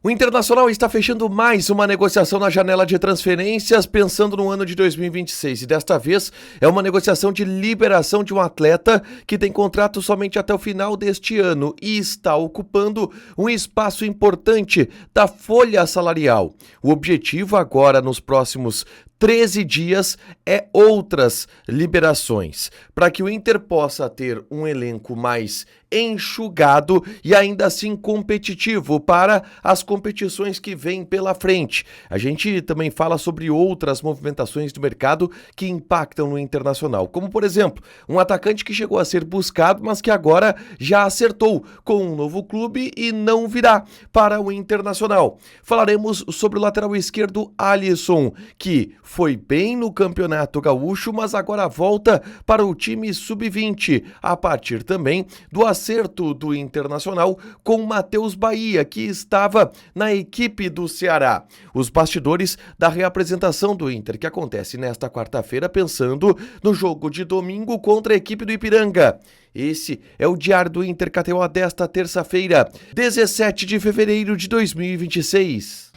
O Internacional está fechando mais uma negociação na janela de transferências, pensando no ano de 2026. E desta vez é uma negociação de liberação de um atleta que tem contrato somente até o final deste ano e está ocupando um espaço importante da folha salarial. O objetivo agora, nos próximos 13 dias, é outras liberações, para que o Inter possa ter um elenco mais enxugado e ainda assim competitivo para as competições que vêm pela frente. A gente também fala sobre outras movimentações do mercado que impactam no Internacional, como por exemplo, um atacante que chegou a ser buscado, mas que agora já acertou com um novo clube e não virá para o Internacional. Falaremos sobre o lateral esquerdo Alisson, que foi bem no Campeonato Gaúcho, mas agora volta para o time sub-20, a partir também do acerto do Internacional com Matheus Bahia, que estava na equipe do Ceará. Os bastidores da reapresentação do Inter, que acontece nesta quarta-feira, pensando no jogo de domingo contra a equipe do Ipiranga. Esse é o Diário do Inter KTO desta terça-feira, 17 de fevereiro de 2026.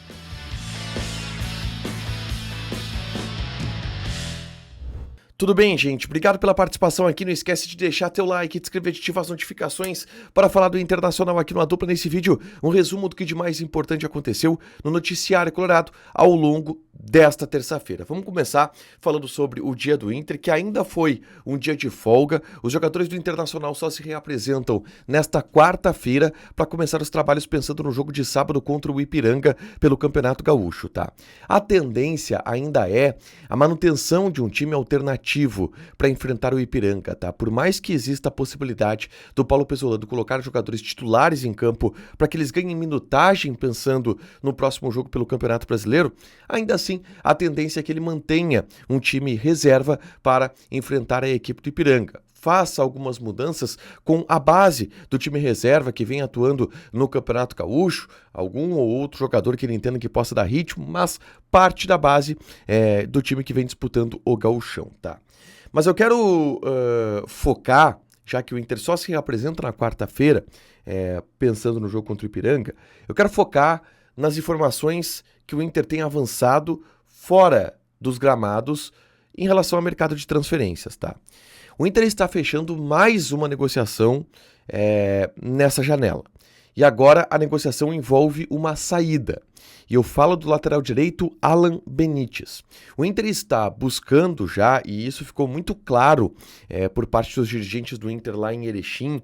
Tudo bem, gente? Obrigado pela participação aqui. Não esquece de deixar teu like, de inscrever, de ativar as notificações para falar do Internacional aqui no A Dupla. Nesse vídeo, um resumo do que de mais importante aconteceu no noticiário colorado ao longo desta terça-feira. Vamos começar falando sobre o dia do Inter, que ainda foi um dia de folga. Os jogadores do Internacional só se reapresentam nesta quarta-feira para começar os trabalhos pensando no jogo de sábado contra o Ipiranga pelo Campeonato Gaúcho, tá? A tendência ainda é a manutenção de um time alternativo para enfrentar o Ipiranga, tá? Por mais que exista a possibilidade do Paulo Pesolano colocar jogadores titulares em campo para que eles ganhem minutagem pensando no próximo jogo pelo Campeonato Brasileiro, ainda assim a tendência é que ele mantenha um time reserva para enfrentar a equipe do Ipiranga. Faça algumas mudanças com a base do time reserva que vem atuando no Campeonato Gaúcho, algum ou outro jogador que ele entenda que possa dar ritmo, mas parte da base do time que vem disputando o Gauchão, tá? Mas eu quero focar, já que o Inter só se reapresenta na quarta-feira, pensando no jogo contra o Ipiranga, eu quero focar nas informações que o Inter tem avançado fora dos gramados em relação ao mercado de transferências, tá? O Inter está fechando mais uma negociação nessa janela. E agora a negociação envolve uma saída. E eu falo do lateral direito Alan Benítez. O Inter está buscando já, e isso ficou muito claro por parte dos dirigentes do Inter lá em Erechim,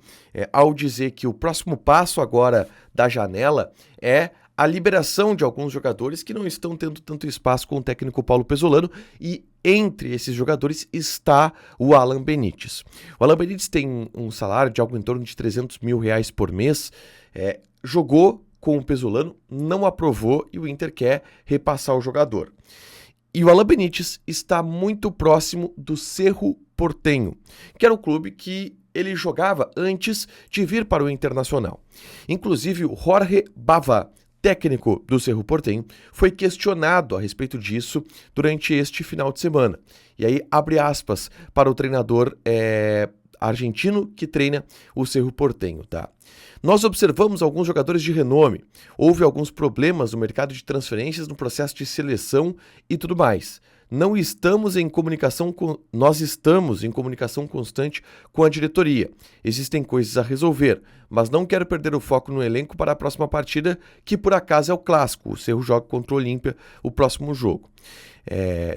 ao dizer que o próximo passo agora da janela é a liberação de alguns jogadores que não estão tendo tanto espaço com o técnico Paulo Pesolano, e entre esses jogadores está o Alan Benítez. O Alan Benítez tem um salário de algo em torno de R$300 mil por mês, jogou com o Pesolano, não aprovou e o Inter quer repassar o jogador. E o Alan Benítez está muito próximo do Cerro Porteño, que era o clube que ele jogava antes de vir para o Internacional. Inclusive o Jorge Bava, técnico do Cerro Porteño, foi questionado a respeito disso durante este final de semana. E aí, abre aspas para o treinador argentino que treina o Cerro Porteño, tá? Nós observamos alguns jogadores de renome. Houve alguns problemas no mercado de transferências, no processo de seleção e tudo mais. Nós estamos em comunicação constante com a diretoria. Existem coisas a resolver, mas não quero perder o foco no elenco para a próxima partida, que por acaso é o clássico. O Cerro joga contra o Olímpia o próximo jogo.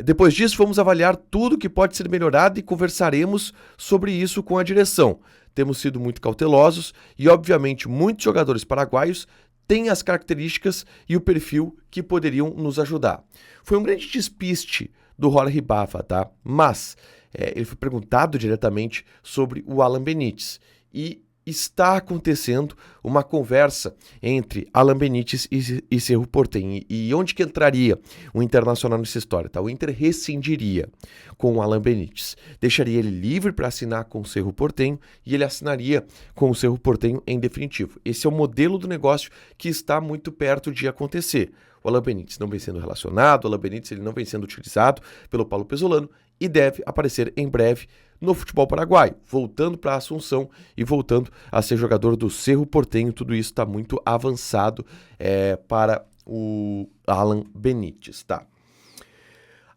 Depois disso, vamos avaliar tudo que pode ser melhorado e conversaremos sobre isso com a direção. Temos sido muito cautelosos e, obviamente, muitos jogadores paraguaios têm as características e o perfil que poderiam nos ajudar. Foi um grande despiste do Jorge Bava, tá? Mas ele foi perguntado diretamente sobre o Alan Benítez e está acontecendo uma conversa entre Alan Benítez e Cerro Porteño. E onde que entraria o Internacional nessa história? Tá? O Inter rescindiria com o Alan Benítez. Deixaria ele livre para assinar com o Cerro Porteño e ele assinaria com o Cerro Porteño em definitivo. Esse é o modelo do negócio que está muito perto de acontecer. O Alan Benítez não vem sendo relacionado, o Alan Benítez ele não vem sendo utilizado pelo Paulo Pesolano e deve aparecer em breve no futebol paraguaio, voltando para Assunção e voltando a ser jogador do Cerro Porteño. Tudo isso está muito avançado para o Alan Benítez, tá?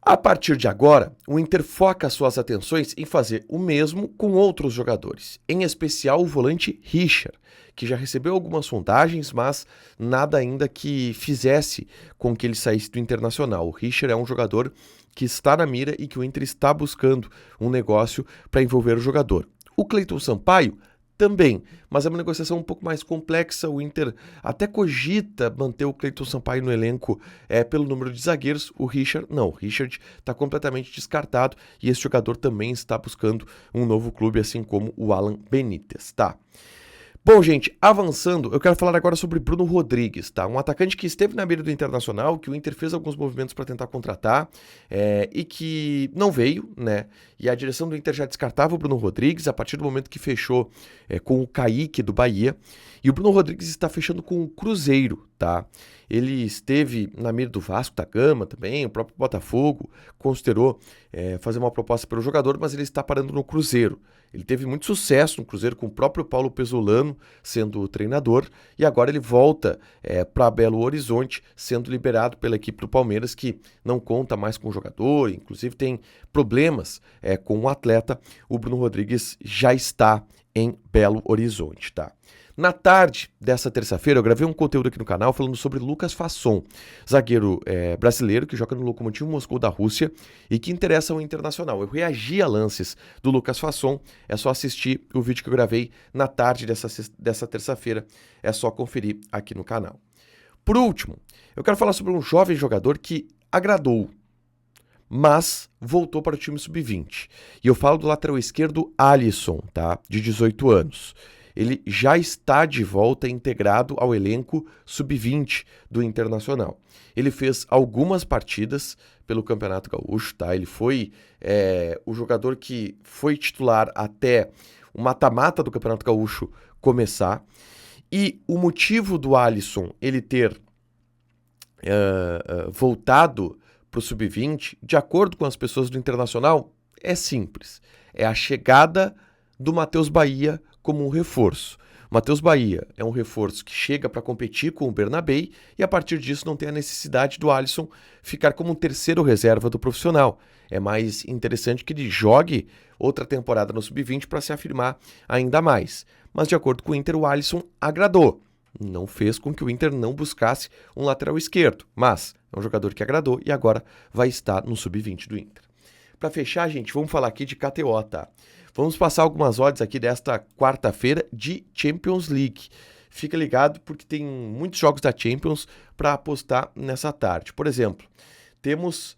A partir de agora, o Inter foca suas atenções em fazer o mesmo com outros jogadores, em especial o volante Richard, que já recebeu algumas sondagens, mas nada ainda que fizesse com que ele saísse do Internacional. O Richard é um jogador que está na mira e que o Inter está buscando um negócio para envolver o jogador. O Cleiton Sampaio também, mas é uma negociação um pouco mais complexa. O Inter até cogita manter o Cleiton Sampaio no elenco pelo número de zagueiros. O Richard, não. O Richard está completamente descartado e esse jogador também está buscando um novo clube, assim como o Alan Benítez, tá? Bom, gente, avançando, eu quero falar agora sobre Bruno Rodrigues, tá? Um atacante que esteve na mira do Internacional, que o Inter fez alguns movimentos para tentar contratar e que não veio, né? E a direção do Inter já descartava o Bruno Rodrigues a partir do momento que fechou com o Kaique do Bahia. E o Bruno Rodrigues está fechando com o Cruzeiro, tá? Ele esteve na mira do Vasco da Gama também, o próprio Botafogo considerou fazer uma proposta pelo jogador, mas ele está parando no Cruzeiro. Ele teve muito sucesso no Cruzeiro com o próprio Paulo Pesolano sendo o treinador e agora ele volta para Belo Horizonte sendo liberado pela equipe do Palmeiras, que não conta mais com o jogador, inclusive tem problemas com o atleta. O Bruno Rodrigues já está em Belo Horizonte, tá? Na tarde dessa terça-feira, eu gravei um conteúdo aqui no canal falando sobre Lucas Fasson, zagueiro brasileiro que joga no Lokomotiv Moscou da Rússia e que interessa ao Internacional. Eu reagi a lances do Lucas Fasson, é só assistir o vídeo que eu gravei na tarde dessa terça-feira, é só conferir aqui no canal. Por último, eu quero falar sobre um jovem jogador que agradou, mas voltou para o time sub-20. E eu falo do lateral esquerdo Alisson, tá? De 18 anos. Ele já está de volta integrado ao elenco sub-20 do Internacional. Ele fez algumas partidas pelo Campeonato Gaúcho, tá? Ele foi o jogador que foi titular até o mata-mata do Campeonato Gaúcho começar. E o motivo do Alisson ele ter voltado para o sub-20, de acordo com as pessoas do Internacional, é simples. É a chegada do Matheus Bahia como um reforço. Matheus Bahia é um reforço que chega para competir com o Bernabéi e a partir disso não tem a necessidade do Alisson ficar como um terceiro reserva do profissional. É mais interessante que ele jogue outra temporada no sub-20 para se afirmar ainda mais. Mas de acordo com o Inter, o Alisson agradou. Não fez com que o Inter não buscasse um lateral esquerdo, mas é um jogador que agradou e agora vai estar no sub-20 do Inter. Para fechar, gente, vamos falar aqui de KTO, tá? Vamos passar algumas odds aqui desta quarta-feira de Champions League. Fica ligado porque tem muitos jogos da Champions para apostar nessa tarde. Por exemplo, temos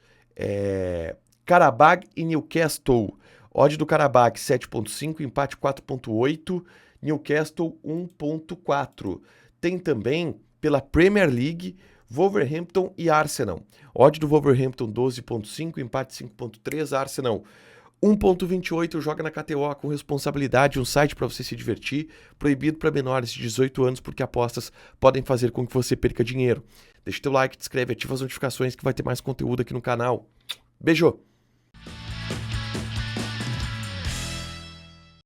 Qarabağ e Newcastle. Odd do Qarabağ 7.5, empate 4.8, Newcastle 1.4. Tem também pela Premier League Wolverhampton e Arsenal. Odd do Wolverhampton 12.5, empate 5.3, Arsenal 1.28, joga na KTO com responsabilidade, um site para você se divertir, proibido para menores de 18 anos porque apostas podem fazer com que você perca dinheiro. Deixa o teu like, te inscreve, ativa as notificações que vai ter mais conteúdo aqui no canal. Beijo!